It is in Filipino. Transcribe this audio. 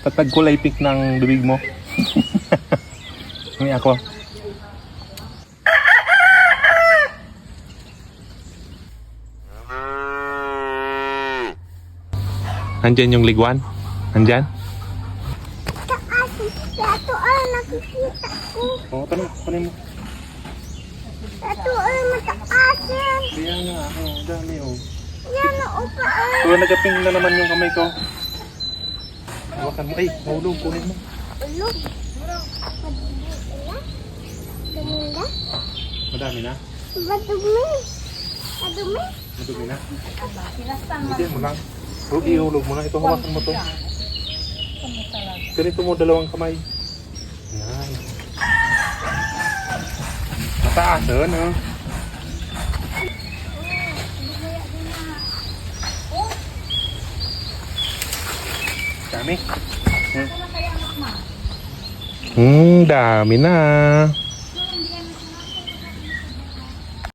Ba't nagkulay pink ng bibig mo? Hindi ako. Nandyan yung liguan? Nandyan? Taas. Ito ay nakikita ko. Oo, tanong mo. Ito ay mataas yan. Kaya nga, dami oh. Yan o pa ay. So, nagaping na naman yung kamay ko. Hawakan mo. Ay, mahulog. Kunin mo. Ulog. Madumi na? Madami na. Madumi. Madumi. Madumi na. Hindi mo lang. Huwag ihulog mo na. Ito, hawakan mo to. Ganito mo, dalawang kamay. Yan. Mataas, no? Dami. Dami na.